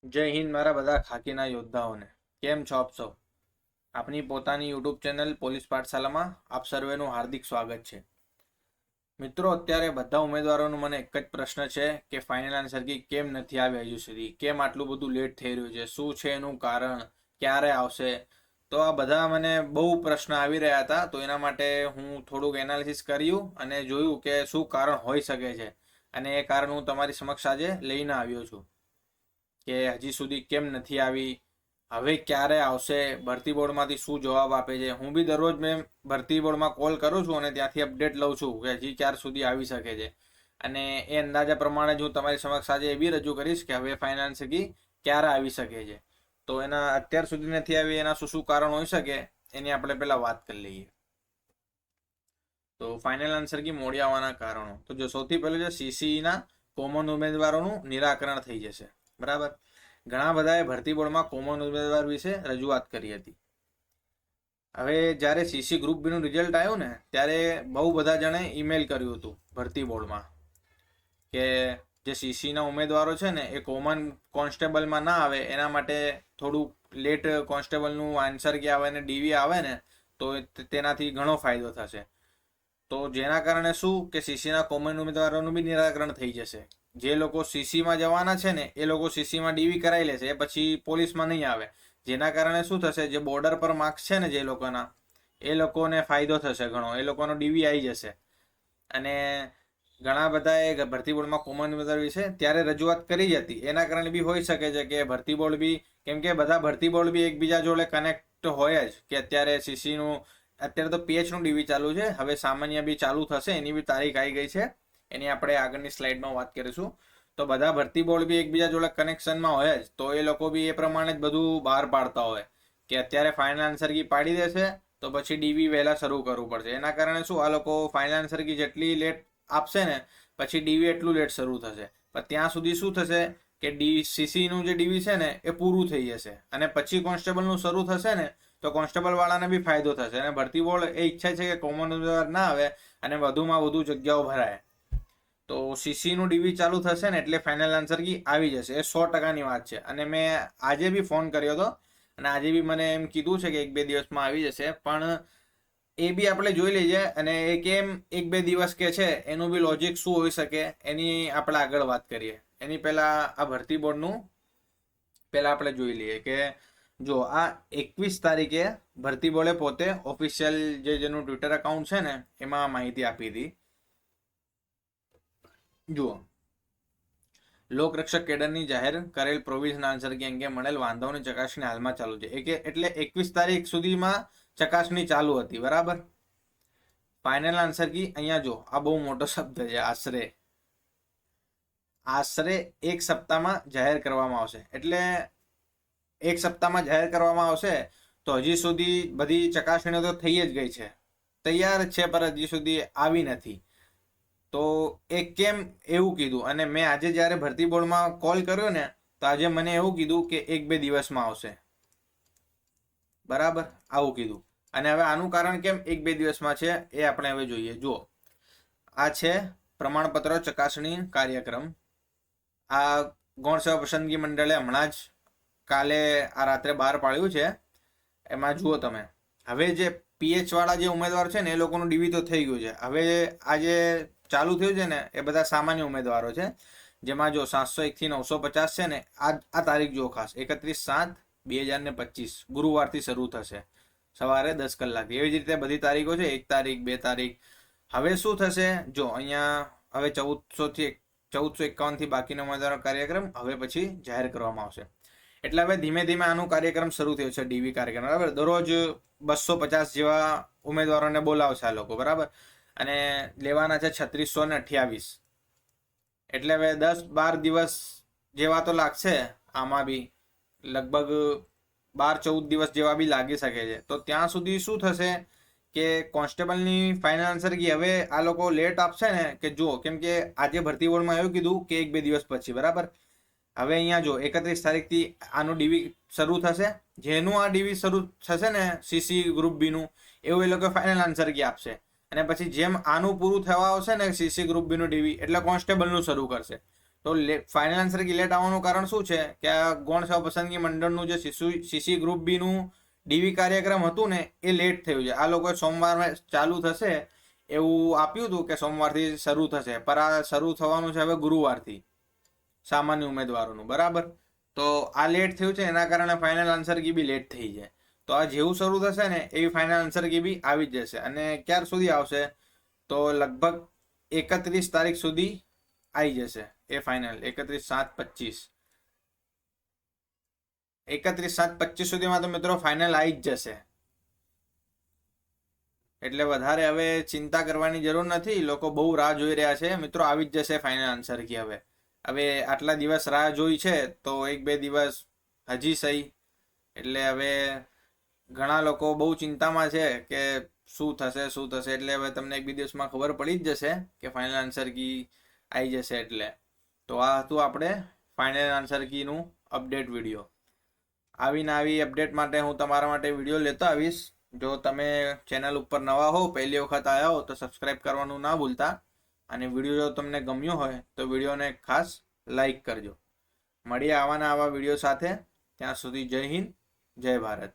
જય હિન્દ મારા બધા ખાકીના યોદ્ધાઓને. કેમ છો આપ સૌ? આપની પોતાની યુટ્યુબ ચેનલ પોલીસ પાઠશાલામાં આપ સર્વેનું હાર્દિક સ્વાગત છે. મિત્રો, અત્યારે બધા ઉમેદવારોનો મને એક જ પ્રશ્ન છે કે ફાઇનલ આન્સર કી કેમ નથી આવી હજુ સુધી, કેમ આટલું બધું લેટ થઈ રહ્યું છે, શું છે એનું કારણ, ક્યારે આવશે? તો આ બધા મને બહુ પ્રશ્ન આવી રહ્યા હતા, તો એના માટે હું થોડુંક એનાલિસિસ કર્યું અને જોયું કે શું કારણ હોઈ શકે છે, અને એ કારણ હું તમારી સમક્ષ આજે લઈને આવ્યો છું કે હજી સુધી કેમ નથી આવી, હવે ક્યારે આવશે, ભરતી બોર્ડમાંથી શું જવાબ આપે છે. હું બી દરરોજ મેં ભરતી બોર્ડમાં કોલ કરું છું અને ત્યાંથી અપડેટ લઉં છું કે હજી ક્યાર સુધી આવી શકે છે, અને એ અંદાજા પ્રમાણે જ હું તમારી સમક્ષ આજે એ બી રજૂ કરીશ કે હવે ફાઇનાન્સ કી ક્યારે આવી શકે છે. તો એના અત્યાર સુધી નથી આવી, એના શું શું કારણ હોઈ શકે એની આપણે પહેલા વાત કરી લઈએ. તો ફાઇનલ આન્સર કી મોડી આવવાના કારણો, તો જો સૌથી પહેલું છે સીસીઈના કોમન ઉમેદવારોનું નિરાકરણ થઈ જશે. બરાબર, ઘણા બધાએ ભરતી બોર્ડમાં કોમન ઉમેદવાર વિશે રજૂઆત કરી હતી. હવે જ્યારે સીસી ગ્રુપ બીનું રિઝલ્ટ આવ્યું ને ત્યારે બહુ બધા જણે ઈમેલ કર્યું હતું ભરતી બોર્ડમાં કે જે સીસીના ઉમેદવારો છે ને એ કોમન કોન્સ્ટેબલમાં ના આવે એના માટે થોડુંક લેટ કોન્સ્ટેબલનું આન્સર કે આવે ને ડીવી આવે ને તો તેનાથી ઘણો ફાયદો થશે. તો જેના કારણે શું કે સીસીના કોમન ઉમેદવારોનું બી નિરાકરણ થઈ જશે. જે લોકો સીસીમાં જવાના છે ને એ લોકો સીસીમાં ડીવી કરાવી લેશે, એ પછી પોલીસમાં નહીં આવે. જેના કારણે શું થશે, જે બોર્ડર પર માર્ક્સ છે ને જે લોકોના, એ લોકોને ફાયદો થશે ઘણો, એ લોકોનો ડીવી આવી જશે. અને ઘણા બધાએ ભરતી બોર્ડમાં કોમન ઉમેદવાર વિશે ત્યારે રજૂઆત કરી જ હતી, એના કારણે બી હોઈ શકે છે કે ભરતી બોર્ડ બી, કેમ કે બધા ભરતી બોર્ડ બી એકબીજા જોડે કનેક્ટ હોય જ કે અત્યારે સીસીનું, અત્યારે તો પીએચનું ડીવી ચાલુ છે, હવે સામાન્ય બી ચાલુ થશે, એની બી તારીખ આવી ગઈ છે, એની આપણે આગળની સ્લાઇડમાં વાત કરીશું. તો બધા ભરતી બોર્ડ બી એકબીજા જોડે કનેક્શનમાં હોય જ, તો એ લોકો બી એ પ્રમાણે જ બધું બહાર પાડતા હોય કે અત્યારે ફાઇનલ આન્સર કી પાડી દેશે તો પછી ડીવી વહેલા શરૂ કરવું પડશે. એના કારણે શું આ લોકો ફાઇનલ આન્સર કી જેટલી લેટ આપશે ને પછી ડીવી એટલું લેટ શરૂ થશે, પણ ત્યાં સુધી શું થશે કે સીસીનું જે ડીવી છે ને એ પૂરું થઈ જશે અને પછી કોન્સ્ટેબલનું શરૂ થશે ને તો કોન્સ્ટેબલ વાળાને બી ફાયદો થશે. અને ભરતી બોર્ડ એ ઈચ્છે છે કે કોમન ઉમેદવાર ના આવે અને વધુમાં વધુ જગ્યાઓ ભરાય. તો સીસીનું ડીવી ચાલુ થશે ને એટલે ફાઇનલ આન્સર કી આવી જશે, એ 100%ની વાત છે. અને મેં આજે બી ફોન કર્યો હતો અને આજે બી મને એમ કીધું છે કે 1-2 દિવસમાં આવી જશે, પણ એ બી આપણે જોઈ લઈએ. અને એ કેમ 1-2 દિવસ કે છે એનું બી લોજિક શું હોઈ શકે એની આપણે આગળ વાત કરીએ. એની પહેલા આ ભરતી બોર્ડનું પહેલા આપણે જોઈ લઈએ કે જો આ 21 તારીખે ભરતી બોર્ડે પોતે ઓફિશિયલ જેનું ટ્વિટર એકાઉન્ટ છે ને એમાં માહિતી આપી હતી. જુઓ, લોકરક્ષક કેડરની જાહેર કરેલ પ્રોવિઝન આન્સર કી અંગે મળેલ વાંધાઓની ચકાસણી હાલમાં ચાલુ છે. એટલે 21 તારીખ સુધીમાં ચકાસણી ચાલુ હતી. બરાબર, ફાઇનલ આન્સર કી અહીંયા જો આ બહુ મોટો શબ્દ છે, આશરે 1 સપ્તાહમાં જાહેર કરવામાં આવશે. એટલે 1 સપ્તાહમાં જાહેર કરવામાં આવશે તો હજી સુધી બધી ચકાસણીઓ તો થઈ જ ગઈ છે, તૈયાર જ છે, પણ હજી સુધી આવી નથી. તો એ કેમ એવું કીધું, અને મેં આજે જ્યારે ભરતી બોર્ડમાં કોલ કર્યો ને તો આજે મને એવું કીધું કે 1-2 દિવસમાં આવશે. બરાબર, આવું કીધું. અને હવે આનું કારણ કેમ 1-2 દિવસમાં છે એ આપણે હવે જોઈએ. જુઓ, આ છે પ્રમાણપત્ર ચકાસણી કાર્યક્રમ. આ ગૌણ સેવા પસંદગી મંડળે હમણાં જ કાલે આ રાત્રે બહાર પાડ્યું છે. એમાં જુઓ તમે, હવે જે પીએચ વાળા જે ઉમેદવાર છે ને એ લોકોનું ડીવી તો થઈ ગયું છે. હવે આજે ચાલુ થયું છે ને એ બધા સામાન્ય ઉમેદવારો છે, જેમાં જો 701 થી 950 છે ને આ તારીખ જો ખાસ 31/7/2025 ગુરુવારથી શરૂ થશે સવારે 10 કલાકથી. એવી જ રીતે બધી તારીખો છે, 1 તારીખ, 2 તારીખ. હવે શું થશે, જો અહીંયા હવે 1451 થી બાકીનો ઉમેદવારો કાર્યક્રમ હવે પછી જાહેર કરવામાં આવશે. એટલે હવે ધીમે ધીમે આનું કાર્યક્રમ શરૂ થયો છે, ડીવી કાર્યક્રમ. બરાબર, દરરોજ 250 જેવા ઉમેદવારોને બોલાવશે આ લોકો. બરાબર, અને લેવાના છે 3628. એટલે હવે 10-12 દિવસ જેવા તો લાગશે આમાં બી, લગભગ 12-14 દિવસ જેવા બી લાગી શકે છે. તો ત્યાં સુધી શું થશે કે કોન્સ્ટેબલની ફાઇનલ આન્સર કી હવે આ લોકો લેટ આપશે ને કે જો, કેમ કે આજે ભરતી બોર્ડમાં એવું કીધું કે 1-2 દિવસ પછી. બરાબર, હવે અહીંયા જો 31 તારીખથી આનું ડીવી શરૂ થશે. જેનું આ ડીવી શરૂ થશે ને સીસી ગ્રુપ બીનું, એવું એ લોકો ફાઇનલ આન્સર કી આપશે. અને પછી જેમ આનું પૂરું થવા આવશે ને સીસી ગ્રુપ બીનું ડીવી એટલે કોન્સ્ટેબલનું શરૂ કરશે. તો ફાઇનલ આન્સર કી લેટ આવવાનું કારણ શું છે કે આ ગૌણ સેવા પસંદગી મંડળનું જે સીસી ગ્રુપ બી નું ડીવી કાર્યક્રમ હતું ને એ લેટ થયું છે. આ લોકોએ સોમવારે ચાલુ થશે એવું આપ્યું હતું કે સોમવારથી શરૂ થશે, પણ આ શરૂ થવાનું છે હવે ગુરુવારથી સામાન્ય ઉમેદવારોનું. બરાબર, તો આ લેટ થયું છે એના કારણે ફાઇનલ આન્સર કી બી લેટ થઈ છે. તો આ જેવું શરૂ થશે ને એવી ફાઇનલ આન્સર કી બી આવી જ જશે. અને ક્યાર સુધી આવશે તો લગભગ 31 તારીખ સુધી આવી જશે એ ફાઇનલ. 31/7/25 31/7/25 સુધીમાં તો મિત્રો ફાઇનલ આવી જ જશે. એટલે વધારે હવે ચિંતા કરવાની જરૂર નથી. લોકો બહુ રાહ જોઈ રહ્યા છે મિત્રો. આવી જ જશે ફાઇનલ આન્સર કી. હવે આટલા દિવસ રાહ જોઈ છે તો 1-2 દિવસ હજી સહી. એટલે હવે ઘણા લોકો બહુ ચિંતામાં છે કે શું થશે. એટલે હવે તમને 1-2 દિવસમાં ખબર પડી જ જશે કે ફાઇનલ આન્સર કી આવી જશે. એટલે તો આ હતું આપણે ફાઇનલ આન્સર કીનું અપડેટ વિડીયો. આવી અપડેટ માટે હું તમારા માટે વિડીયો લેતો આવીશ. જો તમે ચેનલ ઉપર નવા હો, પહેલી વખત આવ્યા હો, તો સબસ્ક્રાઈબ કરવાનું ના ભૂલતા. અને વિડીયો જો તમને ગમ્યો હોય તો વિડીયોને ખાસ લાઈક કરજો. મળીએ આવા વિડીયો સાથે. ત્યાં સુધી જય હિન્દ, જય ભારત.